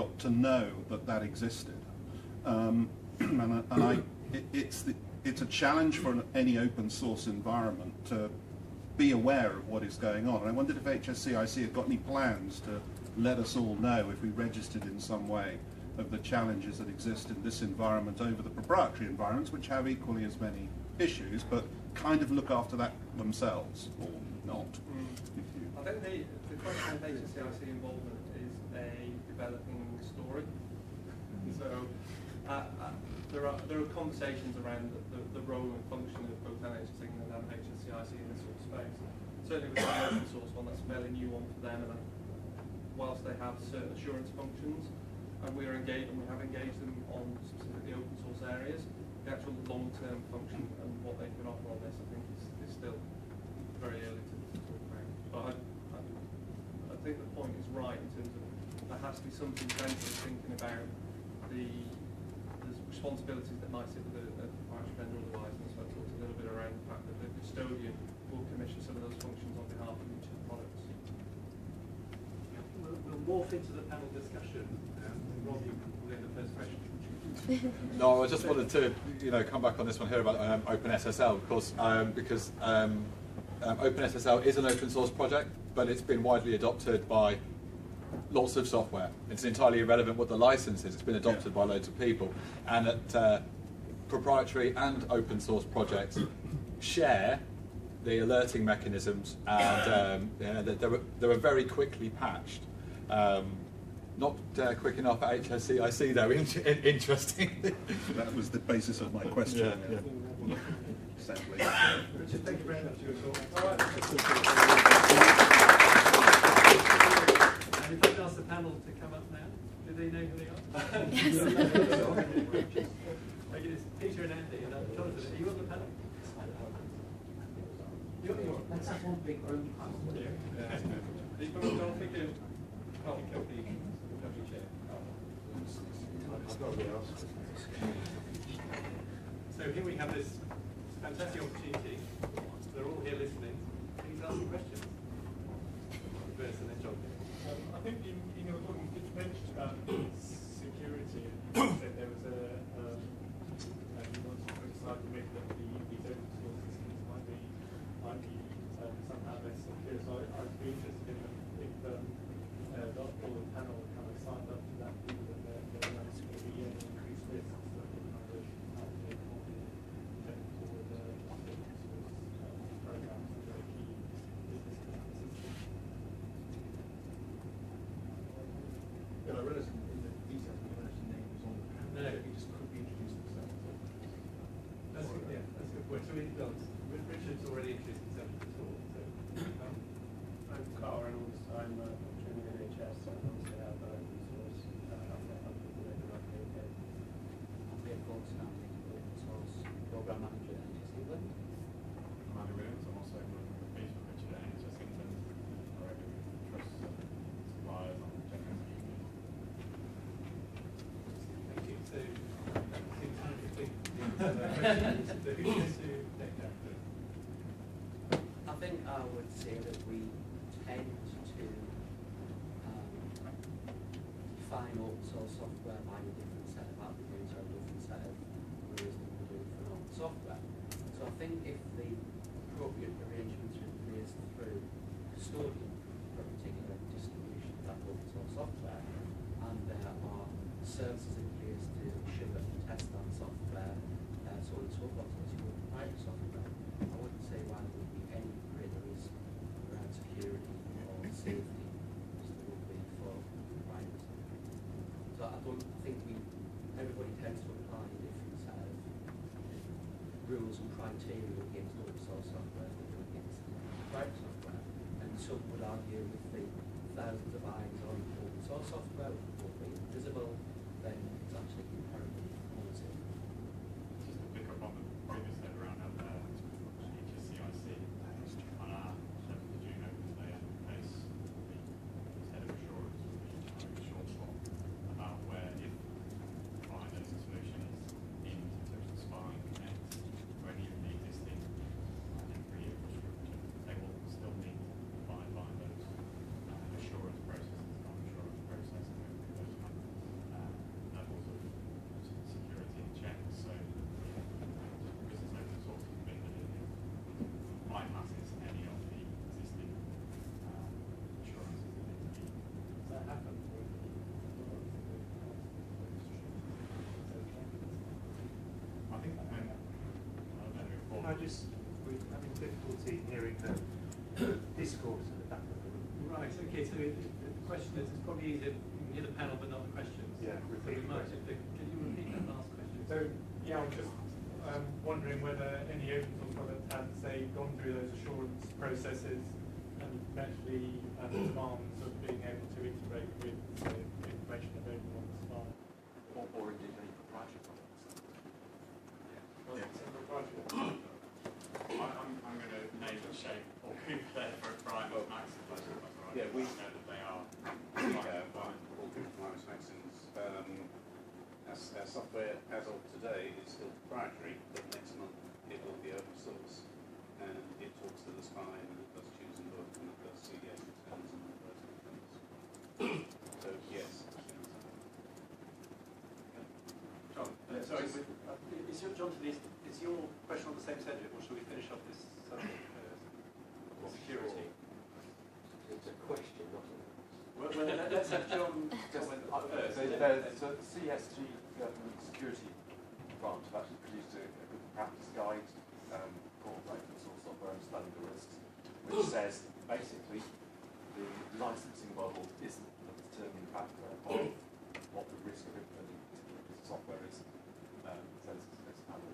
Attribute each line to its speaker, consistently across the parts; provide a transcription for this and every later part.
Speaker 1: got to know that that existed. It's a challenge for any open source environment to be aware of what is going on. And I wondered if HSCIC had got any plans to let us all know if we registered in some way of the challenges that exist in this environment over the proprietary environments, which have equally as many issues, but kind of look after that themselves, or not.
Speaker 2: I think the question of HSCIC involvement is a developing story. So there are conversations around the role and function of both NHS England and HSCIC in this sort of space. Certainly with the open source one, that's a fairly new one for them, and whilst they have certain assurance functions, and we have engaged them on specifically open source areas, the actual long-term function and what they can offer on this, I think, is still very early to talk about. But I think the point is right in terms of there has to be something central thinking about the responsibilities that might sit with a proprietary vendor otherwise, and so I talked a little bit around the fact that the custodian will commission some of those functions on behalf of each of the products.
Speaker 3: We'll morph into the panel discussion. Rob, you can put in the first question.
Speaker 4: No, I just wanted to come back on this one here about OpenSSL, of course, because OpenSSL is an open source project, but it's been widely adopted by lots of software. It's entirely irrelevant what the license is. It's been adopted by loads of people, and that proprietary and open source projects share the alerting mechanisms, and they were very quickly patched. Not quick enough at HSCIC though, interesting.
Speaker 1: That was the basis of my question.
Speaker 3: Yeah.
Speaker 1: Sadly.
Speaker 3: Richard, thank you very much for your talk. All right. And if I could ask the panel to come up now. Do they know who they are? Yes. Okay, it's Peter and Andy and Jonathan. Are you on the panel?
Speaker 5: Let's have one big room panel.
Speaker 3: So here we have this fantastic opportunity. They're all here listening. Please ask some questions. First, and then John.
Speaker 6: I think in your talk you mentioned about security. You said there was you wanted to emphasize the myth that these open source systems might be somehow less secure. So I'd be interested in if all the panel kind of signed up to that view that there are going to be increased risks that will kind of take all the technical open source programs that are key business systems.
Speaker 5: Yeah, I realised in the details the university name was on the panel.
Speaker 3: No.
Speaker 5: He just quickly introduced himself.
Speaker 3: That's a good point. So Richard's already introduced himself to the talk. So,
Speaker 6: I'm Carl Reynolds. I'm training in NHS, so I obviously have open source help people in the UK.
Speaker 5: I'm Dave Goldstein, open source program manager at NHS England.
Speaker 7: I'm Andy Williams. I'm also working with Peter and Richard at NHS England, directly with trust suppliers on general security.
Speaker 3: thank you. So, that seems time to think. So who wants to take that?
Speaker 5: I think I would say that we tend to define open source software by a different set of attributes or a different set of rules than we do for open software. So I think if the appropriate arrangements are in place through custodian for a particular distribution of that open source software, and there are services in place to ensure and test that software, so on and so forth, as you would private software, I wouldn't say why there would be any greater risk around security or safety as there would be for private software. So I think everybody tends to apply a different set of rules and criteria against open source software than against private software. And some would argue with the thousands of eyes on open source software, which will be visible, then it's actually inherently more safe.
Speaker 7: Just to pick up on the previous head around HSCIC, on our Shepherd the June Open Day case, the head of assurance will be short swap about where if fire identity solution is in terms of Spark Connect or any of the existing free infrastructure, they will still need to abide by those assurance processes, non-assurance processes, and those kind of
Speaker 8: discourse at the back of the room.
Speaker 3: Right, okay, so the question is, it's probably easier, you can hear the panel but not the questions.
Speaker 8: Yeah,
Speaker 3: so
Speaker 8: repeat
Speaker 3: we
Speaker 8: the
Speaker 3: might
Speaker 8: question.
Speaker 3: can you repeat that last question?
Speaker 6: So, yeah, I'm just wondering whether any open source product has, say, gone through those assurance processes and actually demands of being able to integrate with the information available on the slide.
Speaker 8: Or indeed any proprietary products.
Speaker 7: I'm going to name and shape or move there for Brian or Max.
Speaker 9: Yeah, we
Speaker 7: know that they are.
Speaker 9: all compliance vaccines. Our software as of today is still proprietary, but next month it will be open source, and it talks to the spine, and it does choose and look, and it does CDS returns and all those kind of things. So yes.
Speaker 10: John, sorry, is your question on the same subject, or should we finish off this subject first? Security.
Speaker 8: It's a question, not a...
Speaker 10: Well, let's have John first.
Speaker 8: So the CSG Government Security Branch have actually produced a good practice guide called Open Source Software Understanding the Risks, which says basically the licensing model isn't the determining factor of what the risk of implementing a particular piece of software is. So it's kind of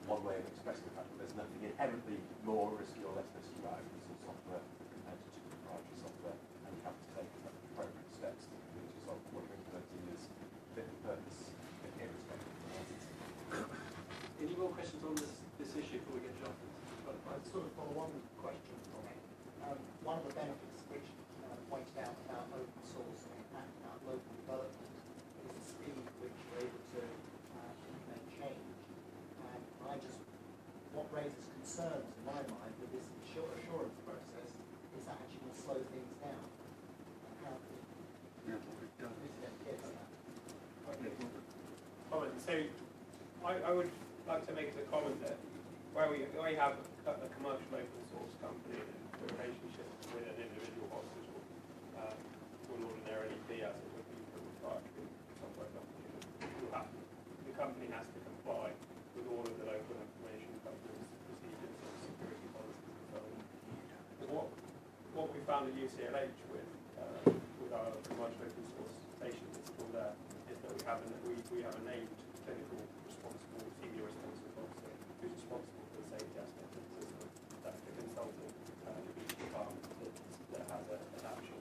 Speaker 8: one way of expressing the fact that there's nothing inherently more risky or less risky about open source software compared to proprietary software, and you have to take appropriate steps to convince yourself that what you're implementing is fit for purpose, irrespective of the licensing.
Speaker 10: Any more questions on this issue before we get John?
Speaker 11: I'd sort of follow on question from it. One of the benefits which pointed out about open source and in fact about local development is the speed at which you're able to implement change. And what raises concerns in my mind with this assurance process is that actually will slow things down. And how can we mitigate against that?
Speaker 2: Comment. So I would like to make the comment that where we have a commercial open source company and the relationship with an individual hospital will ordinarily be as it would be for a proprietary software company. The company has to comply with all of the local information governance procedures and security policies and so on. What we found at UCLH with our commercial open source station that's still there is that we have a named clinical responsible senior responsible officer who's responsible for the safety aspect of the system. That's the consultant department that has an actual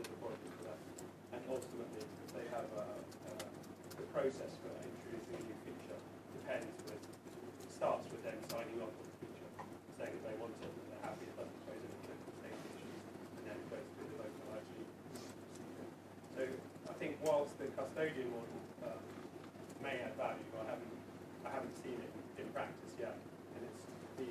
Speaker 2: laboratory for that. And ultimately, they have the process for introducing a new feature starts with them signing off on the feature, saying that they want it, that they're happy, it doesn't pose any clinical safety issues, and then it goes through the local IT procedure. So I think whilst the custodian model may add value, I haven't seen it in practice yet, and it's the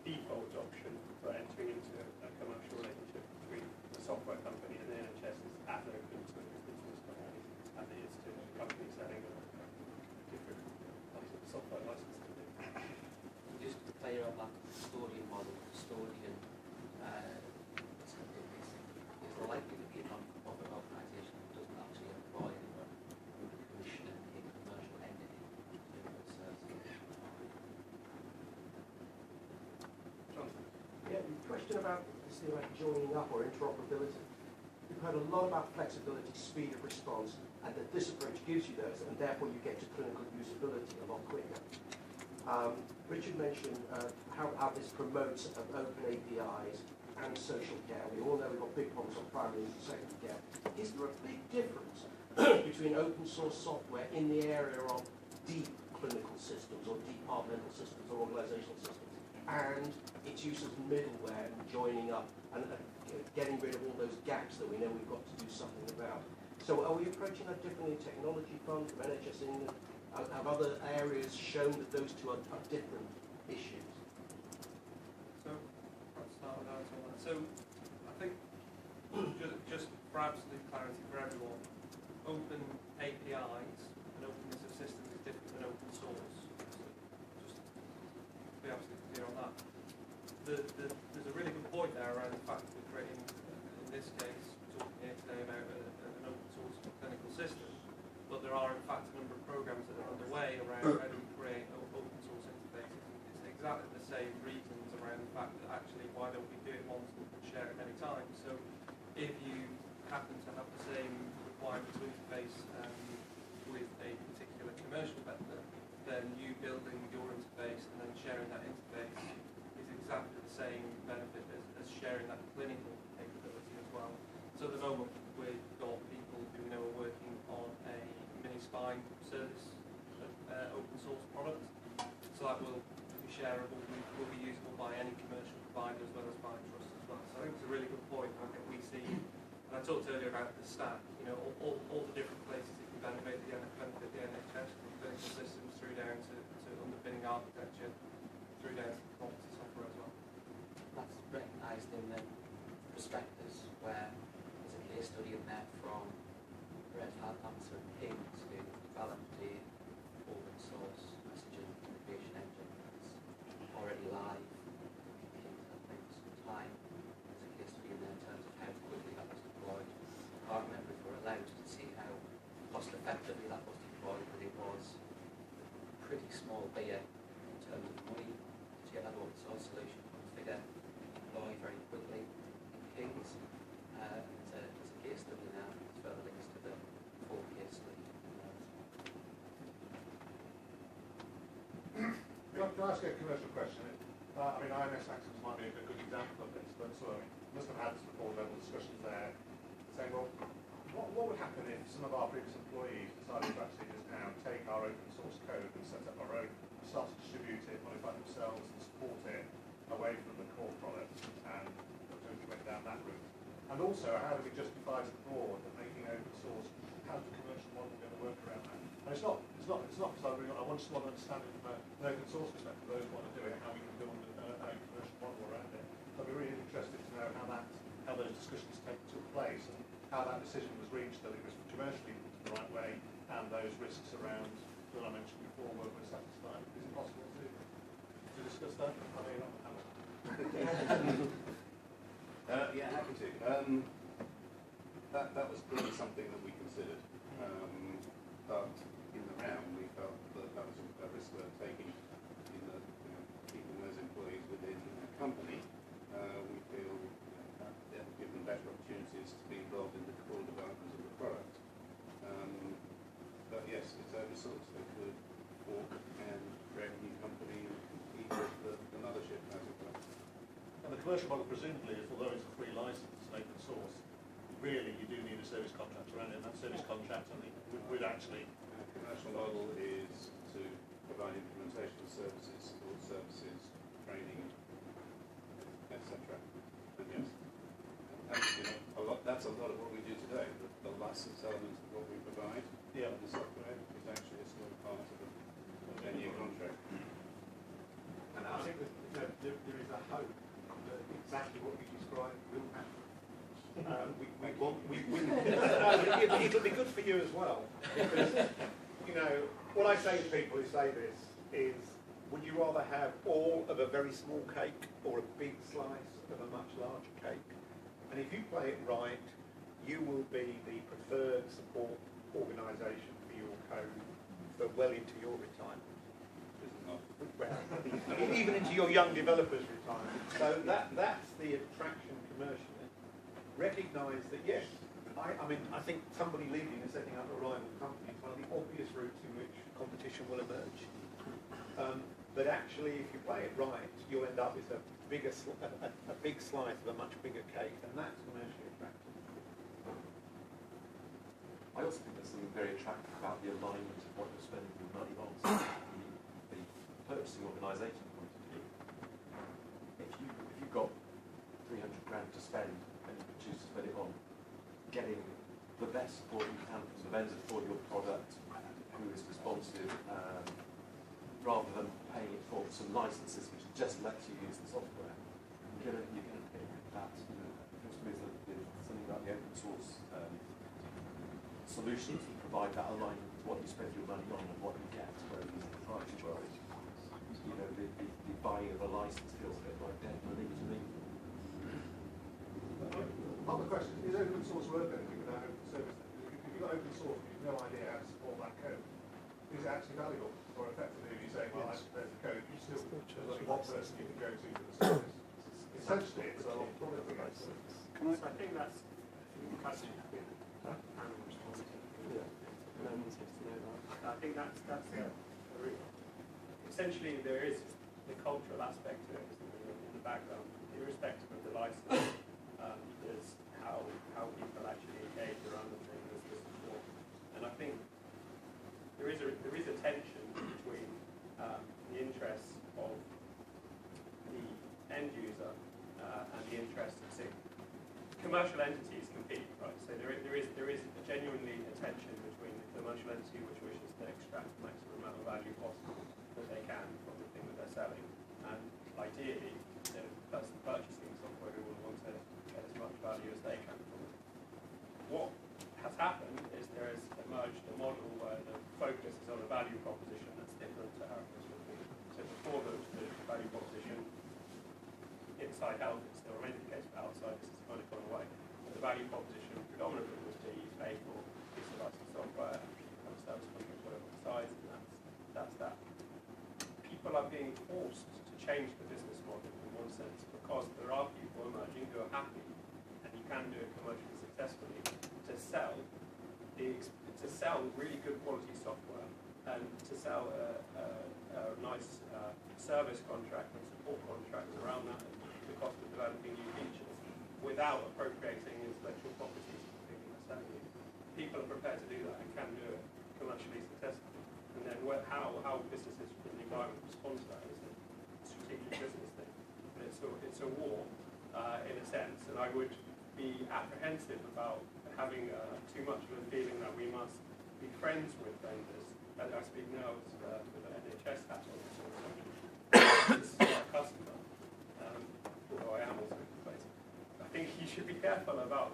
Speaker 2: default option for entering into a commercial relationship between the software company and the NHS is as open to an open source company as it is to a company selling a different software license.
Speaker 5: Just to be clear on that custodian model, custodian is likely to be a non-profit organisation that doesn't actually employ anyone who would commission a commercial entity to do those services.
Speaker 12: Yeah, the question about this thing about joining up or interoperability. We've heard a lot about flexibility, speed of response, and that this approach gives you those, and therefore you get to clinical usability a lot quicker. Richard mentioned how this promotes open APIs and social care. We all know we've got big problems on primary and secondary care. Is there a big difference between open source software in the area of deep clinical systems or departmental systems or organizational systems and its use of middleware and joining up and getting rid of all those gaps that we know we've got to do something about? So are we approaching that differently? Technology Fund from NHS England? Have other areas shown that those two are different issues?
Speaker 2: So I'll start with that. So I think just for absolute clarity for everyone, open APIs and openness of systems is different than open source. So just to be absolutely clear on that. There's a really good point there around the fact that we're creating, in this case, we're talking here today about an open source clinical system, but there are in fact a number of programs that are underway around how do we create open source interfaces. It's exactly the same reasons around the fact that sharing that interface is exactly the same benefit as sharing that clinical capability as well. So at the moment we've got people who we know are working on a mini spine service open source product. So that will be shareable, will be usable by any commercial provider as well as by trust as well. So I think it's a really good point. I think we see, and I talked earlier about the stack, you know, all the different places it can benefit the NHS, from clinical systems through down to underpinning architecture, through down to quality software as well.
Speaker 5: That's recognised in the prospectus where there's a case study in there from Red Hat Answer and Kings who developed the open source messaging communication engine that's already live. Kings had maybe some time. There's a case study in there in terms of how quickly that was deployed. I can't remember if we were allowed to see how cost effectively that was deployed, but it was a pretty small beer in terms of money to get that open source solution configured, deploy very quickly in Kings. There's a case study now, there's further links to the full case study.
Speaker 6: Can I ask a commercial question? I mean, IMS Access might be a good example of this, but sort of must have had some board-level discussions there, saying, well, what would happen if some of our previous employees decided to actually just now take our open source code and set up our own, start to distribute it, modify it themselves, and support it away from the core product, and we went down that route? And also, how do we justify to the board that making open source, how's the commercial model going to work around that? And it's not because I just want to understand it from an open source perspective, those who want to do it, how we can build a commercial model around it. So I'd be really interested to know how those discussions took place and how that decision was reached, that it was commercially the right way, and those risks around that I mentioned before were satisfied. Is it possible to discuss that? I mean,
Speaker 9: yeah, happy to. That was clearly something that we considered, but in the round we felt that was a risk worth taking. In the keeping those employees within the company, we feel that will give them better opportunities to be involved in the core development of the product. But yes, it's open source. They could fork and create a new company and compete with the mothership, as it were.
Speaker 6: And the commercial model, presumably, is although it's a free license and open source, really you do need a service contract around it, and that service contract would actually...
Speaker 9: The commercial model is to provide implementation services, support services, training, etc. And yes, that's a lot of what we do today. The license element of what we provide, the software, is actually still part of a 10-year contract.
Speaker 10: And I think that there is a hope that exactly what you described will happen. It'll be good for you as well, because, you know, what I say to people who say this is, would you rather have all of a very small cake or a big slice of a much larger cake? And if you play it right, you will be the preferred support organisation for your code for well into your retirement. Well, even into your young developers' retirement. So that's the attraction commercially. Recognise that, yes, I mean, I think somebody leaving and setting up a rival company is one of the obvious routes in which competition will emerge. But actually, if you play it right, you'll end up with a big slice of a much bigger cake, and that's commercially attractive.
Speaker 8: I also think there's something very attractive about the alignment of what you're spending your money on. So the purchasing organisation point of view. If you've got 300 grand to spend and you choose to spend it on getting the best support you can from the vendor for your product, who is responsive, rather than paying it for some licenses which just lets you use the software, you're going to pick that. Something about the open source solutions that provide that alignment to what you spend your money on and what you get, whereas in the proprietary world, you know, the buying of a license feels a bit like dead money to me.
Speaker 6: Other question, is open source worth anything without open service? If you've got open source and you've no idea how to support that code, is it actually valuable? Or effectively, if you say, well, there's the code, you still, there's only one person you can go to for the service. Essentially, it's a lot of product.
Speaker 10: I think that's the question. I think that's essentially there is the
Speaker 2: cultural aspect to it in the background, irrespective of the license. There's how people actually engage around the thing, there's the support. And I think there is a tension between the interests of the end user and the interests of commercial entities compete, right? So there is genuinely a tension between the commercial entity which wishes to extract the maximum amount of value possible that they can from the thing that they're selling, and ideally the person purchasing software who will want to get as much value as they can from it. What has happened is there has emerged a model where the focus is on a value proposition that's different to how it was before. So before the value proposition inside health, it still remains the case, but outside this has kind of gone away. But the value proposition predominantly was to use paid for piece of licensed software, service contracts, whatever the size, and that's that. People are being forced to change the business model in one sense because there are people emerging who are happy, and you can do it commercially successfully, to sell really good quality software and to sell a nice service contract and support contracts around that at the cost of developing new features without appropriating intellectual property to the thing that's selling you. People are prepared to do that and can do it commercially successfully. And then how businesses in the environment respond to that is a strategic business thing. But it's a war in a sense, and I would be apprehensive about having too much of a feeling that we must be friends with vendors. And I speak now with an NHS hat on, it's a customer, although I am also in place. I think you should be careful about